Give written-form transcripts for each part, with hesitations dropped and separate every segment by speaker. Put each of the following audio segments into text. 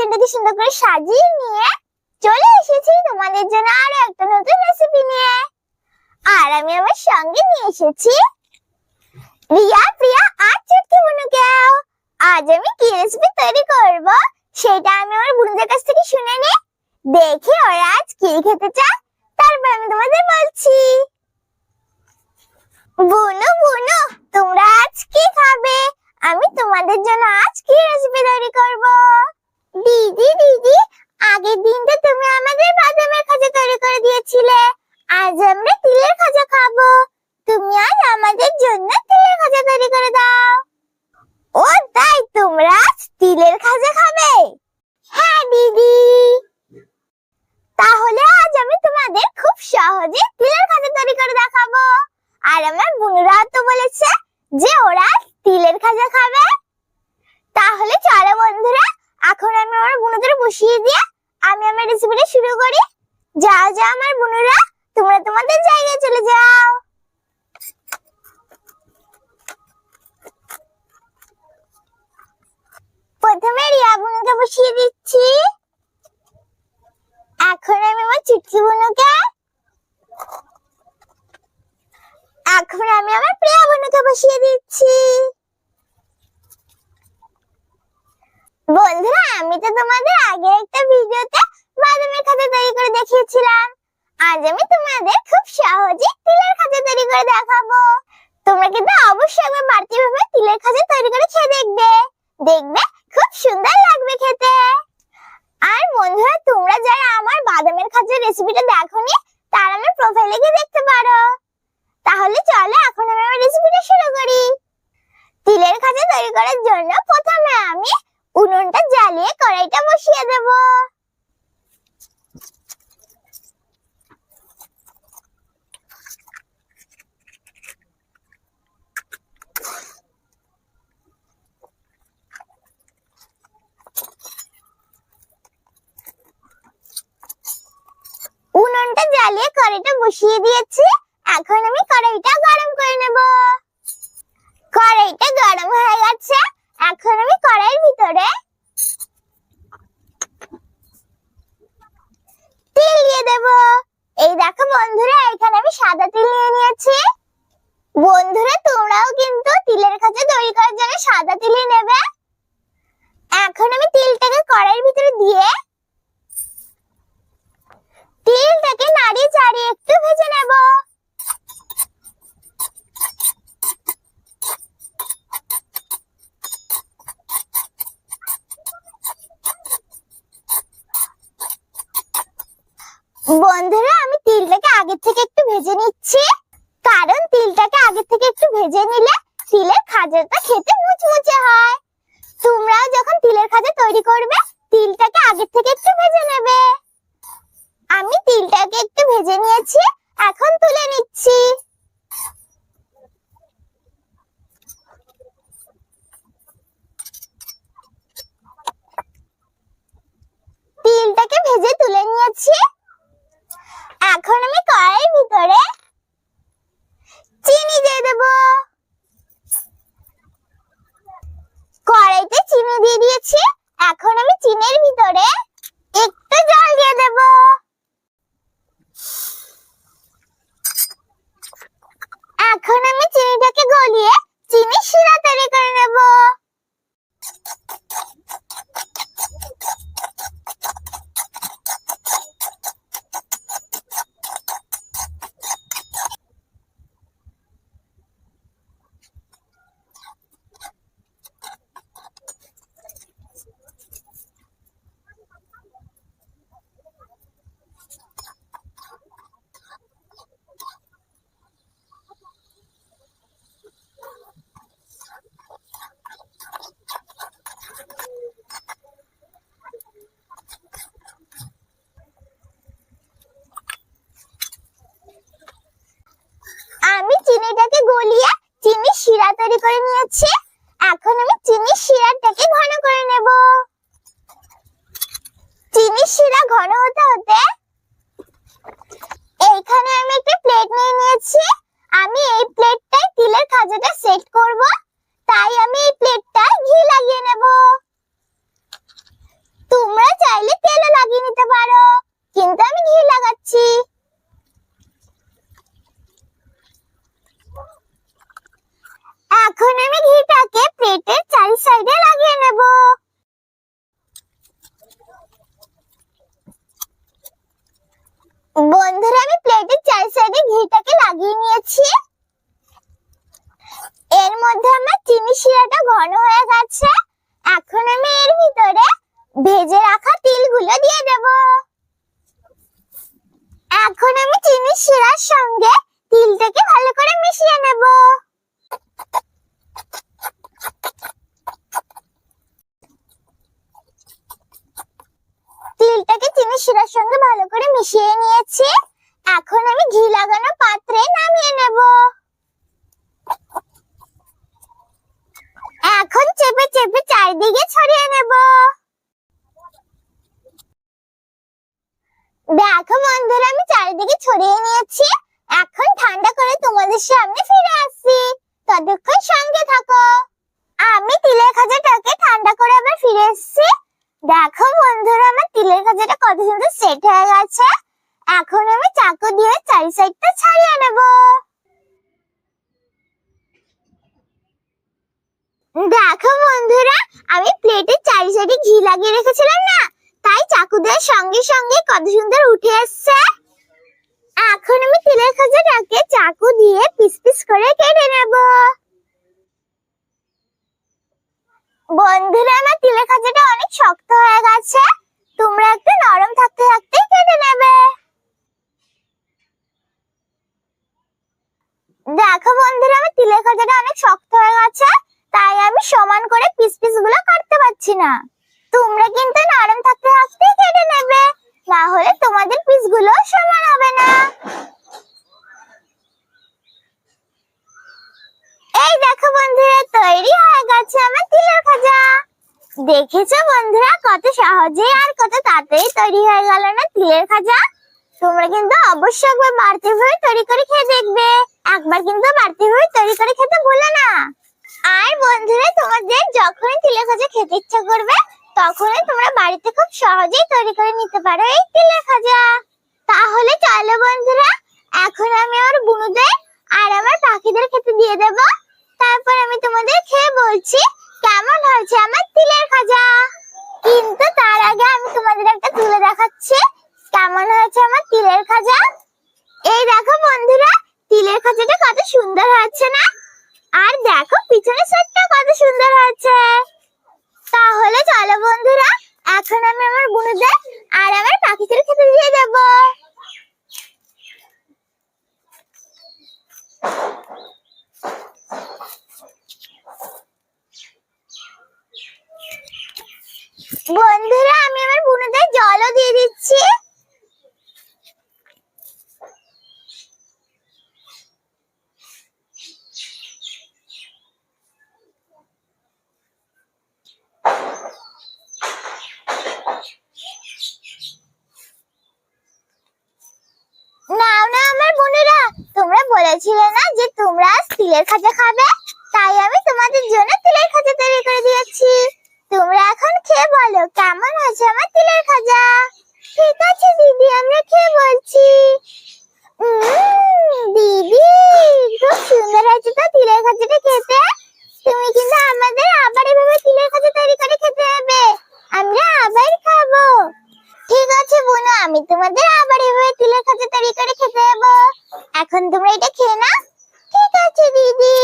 Speaker 1: কিচেনটাকে সুন্দর করে সাজিয়ে নিয়ে চলে এসেছি তোমাদের জন্য আরো একটা নতুন রেসিপি নিয়ে। আর আমি আমার সঙ্গে নিয়ে এসেছি রিয়া, প্রিয়া আর চুটকি বুনুকেও। আজ আমি কি রেসিপি তৈরি করব সেটা আমি আমার বুনুদের কাছ থেকে শুনে নি, দেখে ওরা আজ কি খেতে চায় তারপর আমি তোমাদের বলছি। বুনু বুনু, তোমরা আজ কি খাবে? আমি তোমাদের জন্য আজ কি রেসিপি তৈরি করব। দিদি দিদি, আগের দিনটা তুমি আমাদের বাদামের খাজা তৈরি করে দিয়েছিলে, আজ আমরা তিলের খাজা খাবো। তুমি আজ আমাদের জন্য তিলের খাজা তৈরি করে দাও। ও তাই, তোমরা আজ তিলের খাজা খাবে? হ্যাঁ দিদি। তাহলে আজ আমি তোমাদের খুব সহজে তিলের খাজা তৈরি করে দেখাবো। আর আমার বোনেরা তো বলেছে যে ওরা তিলের খাজা খাবে। তাহলে চলো বন্ধুরা, এখন আমি আমার বোনদের বসিয়ে দিয়ে আমি আমার রেসিপিটা শুরু করি। যাও যাও আমার বোনেরা, তোমরা তোমাদের জায়গায় চলে যাও। প্রথমে রিয়া বোনকে বসিয়ে দিচ্ছি। এখন আমি আমার চুটকি বোনকে, এখন আমি আমার প্রিয়া বোনকে বসিয়ে দিচ্ছি। বন্ধুরা, আমি তো তোমাদের আগে একটা ভিডিওতে বাদামের খাজা তৈরি করে দেখিয়েছিলাম। আজ আমি তোমাদের খুব সহজে তিলের খাজা তৈরি করে দেখাবো। তোমরা কিন্তু অবশ্যই একবার বাড়তি ভাবে তিলের খাজা তৈরি করে খেয়ে দেখবে, দেখবে খুব সুন্দর লাগবে খেতে। আর বন্ধুরা, তোমরা যারা আমার বাদামের খাজার রেসিপিটা দেখোনি তারা আমার প্রোফাইলে গিয়ে দেখতে পারো। তাহলে চলো এখন আমি আমার রেসিপিটা শুরু করি। তিলের খাজা তৈরি করার জন্য প্রথমে আমি উনুনটা জ্বালিয়ে কড়াইটা বসিয়ে দেব। উনুনটা জ্বালিয়ে কড়াইটা বসিয়ে দিয়েছি। এখন আমি কড়াইটা গরম করে নেব। কড়াইটা গরম হয়ে গেছে। এখন আমি কড়াইয়ের ভিতরে তিল দিয়ে দেব। এই দেখো বন্ধুরা, এখানে আমি সাদা তিল নিয়ে নিয়েছি। বন্ধুরা, তোমরাও কিন্তু তিলের খাজা তৈরি করার জন্য সাদা তিলই নেবে। এখন আমি তিলটাকে কড়াইয়ের ভিতরে দিয়ে তিলটাকে নাড়িয়ে চাড়িয়ে একটু ভেজে নেব। বন্ধুরা, আমি তিলটাকে আগে থেকে একটু ভেজে নিচ্ছি, কারণ তিলটাকে আগে থেকে একটু ভেজে নিলে তিলের খাজাটা খেতে মুচমুচে হয়। তোমরাও যখন তিলের খাজা তৈরি করবে তিলটাকে আগে থেকে একটু ভেজে নেবে। আমি তিলটাকে একটু ভেজে নিয়েছি, এখন তুলে নিচ্ছি। তিলটাকে ভেজে তুলে নিয়েছি। এখন আমি কড়াইয়ের ভিতরে চিনি দিয়ে দেব। কড়াইতে চিনি দিয়ে দিয়েছি। এখন আমি চিনির ভিতরে একটু জল দিয়ে দেব। এখন আমি চিনিটাকে গলিয়ে চিনি শিরা তৈরি করে নেব। আমি চিনিটাকে গলিয়ে চিনি শিরা তৈরি করে নিয়েছি। এখন আমি চিনি শিরাটাকে ঘন করে নেব। চিনি শিরা ঘন হতে হতে এইখানে আমি একটা প্লেট নিয়ে নিয়েছি। আমি এই প্লেটটায় তিলের খাজাটা সেট করব, তাই আমি এই প্লেটটায় ঘি লাগিয়ে নেব। তোমরা লাগিয়ে নিয়েছি। এর মধ্যে আমার চিনি শিরাটা ঘন হয়ে গেছে। এখন আমি এর ভিতরে ভেজে রাখা তিলগুলো দিয়ে দেব। এখন আমি চিনি শিরার সঙ্গে তিলটাকে ভালো করে মিশিয়ে নেব। তিলটাকে চিনি শিরার সঙ্গে ভালো করে মিশিয়ে নিয়েছি। এখন আমি ঘি লাগানো পাত্রে নামিয়ে নেব। এখন চেপে চেপে চারিদিকে ছড়িয়ে নেব। দেখো বন্ধুরা, আমি চারিদিকে ছড়িয়ে নিয়েছি। এখন ঠান্ডা করে তোমাদের সামনে ফিরে আসছি। ততক্ষণ সঙ্গে থাকো। আমি তিলের খাজাটাকে ঠান্ডা করে আবার ফিরে এসেছি। দেখো বন্ধুরা, আমার তিলের খাজাটা কত সুন্দর সেট হয়ে গেছে। এখন আমি চাকু দিয়ে চারি সাইডটা ছাড়িয়ে নেব। দেখো বন্ধুরা, আমি প্লেটের চারি সাইডে ঘি লাগিয়ে রেখেছিলাম না, তাই চাকু দেওয়ার সঙ্গে সঙ্গে কত সুন্দর উঠে এসছে। এখন আমি তিলের খাজাটাকে চাকু দিয়ে পিস পিস করে কেটে নেব। বন্ধুরা, আমার তিলের খাজাটা অনেক শক্ত হয়ে গেছে, তোমরা একটু নরম থাকতে থাকতেই কেটে নেবে। দেখো বন্ধুরা, আমার তিলের খাজাটা অনেক শক্ত হয়ে গেছে, তাই আমি সমান করে পিস পিস গুলো কাটতে পারছি না। তোমরা কিন্তু নরম থাকতে থাকতেই কেটে নেবে, না হলে তোমাদের পিস গুলো সমান হবে না। এই দেখো বন্ধুরা, তৈরি হয়ে গেছে আমার তিলের খাজা। দেখেছো বন্ধুরা, কত সহজে আর কত তাড়াতাড়ি তৈরি হয়ে গেল না তিলের খাজা। তোমরা কিন্তু অবশ্যই একবার বাড়িতে ভাবে তৈরি করে খেয়ে দেখবে। একবার কিন্তু বাড়িতে ভাবে তৈরি করে খেতে ভুলো না। আর বন্ধুরা, তোমাদের যখনই তিলের খাজা খেতে ইচ্ছা করবে, তখনই তোমরা বাড়িতে খুব সহজেই তৈরি করে নিতে পারো এই তিলের খাজা। তাহলে চলো বন্ধুরা, এখন আমি আমার বুনুদের আর আমার পাখিদের খেতে দিয়ে দেব। তারপর আমি তোমাদের খেয়ে বলছি কেমন হয়েছে আমার তিলের খাজা। কিন্তু তার আগে আমি তোমাদের একটা তুলে দেখাচ্ছি কেমন হয়েছে আমার তিলের খাজা। এই দেখো বন্ধুরা, তিলের খাজাটা কত সুন্দর হয়েছে না? আর দেখো পিছনের সাইডটা কত সুন্দর হয়েছে। তাহলে চলো বন্ধুরা, এখন আমি আমার বুনুদের আর আমার পাখিদের খেতে দিয়ে দেব। বন্ধুরা, আমি আমার বুনুদের জলও দিয়ে দিচ্ছি। নাও না আমার বোনেরা, তোমরা বলেছিলে না যে তোমরা আজ তিলের খাজা খাবে, তাই আমি তোমাদের জন্য তিলের খাজা তৈরি করে দিয়েছি। তোমরা এখন খেয়ে বলো কেমন হয়েছে আমার তিলের খাজা। ঠিক আছে দিদি, আমরা খেয়ে বলছি। দিদি, খুব সুন্দর হয়েছে তো তিলের খাজাটা খেতে। তুমি কিন্তু আমাদের আবার এভাবে তিলের খাজা তৈরি করে খেতে হবে, আমরা আবার খাবো। ঠিক আছে বোনো, আমি তোমাদের আবার এভাবে তিলের খাজা তৈরি করে খেতে দেবো। এখন তোমরা এটা খেয়ে নাও। ঠিক আছে দিদি,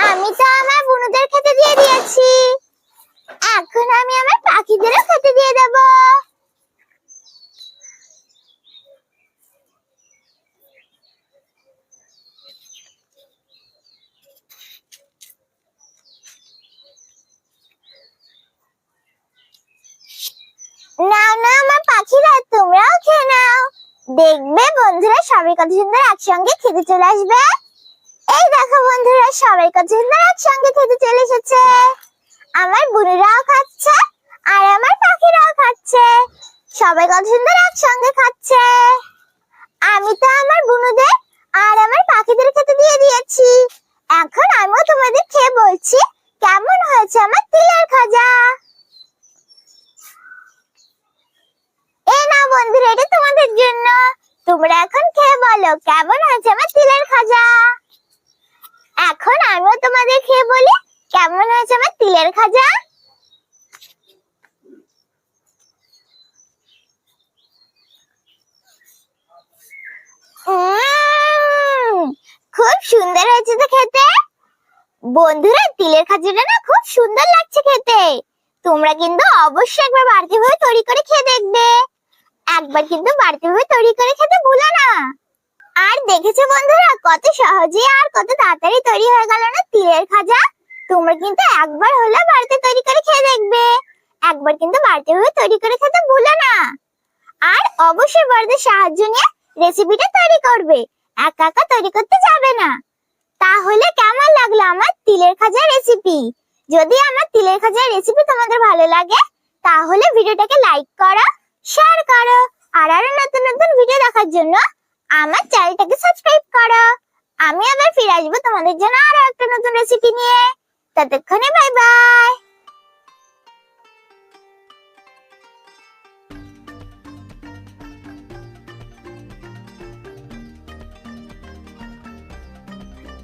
Speaker 1: আমি তো আমার বোনদের খেতে দিয়ে দিয়েছি, এখন আমি আমার পাখিদেরও খেতে দিয়ে দেব। নাও না আমার পাখিরা, তোমরাও খেয়ে নাও। দেখবে বন্ধুরা, সবাই কত সুন্দর একসঙ্গে খেতে চলে আসবে। এই দেখো বন্ধুরা, সবাই কত সুন্দর একসঙ্গে খেতে চলে এসেছে। আমার বুনুরাও খাচ্ছে আর আমার পাখিরাও খাচ্ছে, সবাই কত সুন্দর একসঙ্গে খাচ্ছে। আমি তো আমার বুনুদের আর আমার পাখিদের খেতে দিয়ে দিয়েছি, এখন আমিও তোমাদের খেয়ে বলছি কেমন হয়েছে আমার তিলের খাজা। এই নাও বন্ধুরা, এটা তোমাদের জন্য। তোমরা এখন খেয়ে বলো কেমন হয়েছে আমার তিলের খাজা। এখন আমিও তোমাদের খেয়ে বলি কেমন হয়েছে আমার তিলের খাজা। সুন্দর হয়েছে তো খেতে। বন্ধুরা, তিলের খাজাটা না খুব সুন্দর লাগছে খেতে। তোমরা কিন্তু অবশ্যই একবার বাড়িতে ভাবে তৈরি করে খেয়ে দেখবে। একবার কিন্তু বাড়িতে ভাবে তৈরি করে খেতে ভুলো না। আর দেখেছো বন্ধুরা, কত সহজে আর কত তাড়াতাড়ি তৈরি হয়ে গেল না তিলের খাজা। তোমরা কিন্তু একবার হলে বাড়িতে তৈরি করে খেয়ে দেখবে। একবার কিন্তু বাড়িতে ভাবে তৈরি করে খেতে ভুলো না। আর অবশ্যই বড়দের সাহায্য নিয়ে রেসিপিটা তৈরি করবে, একা একা তৈরি করতে যাবে না। তাহলে কেমন লাগলো আমার তিলের খাজার রেসিপি? যদি আমার তিলের খাজার রেসিপি তোমাদের ভালো লাগে তাহলে ভিডিওটাকে লাইক করো, শেয়ার করো, আর আরো নতুন নতুন ভিডিও দেখার জন্য আমার চ্যানেলটাকে সাবস্ক্রাইব করো। আমি আবার ফিরে আসবো তোমাদের জন্য আরো একটা নতুন রেসিপি নিয়ে। ততক্ষণে বাই বাই।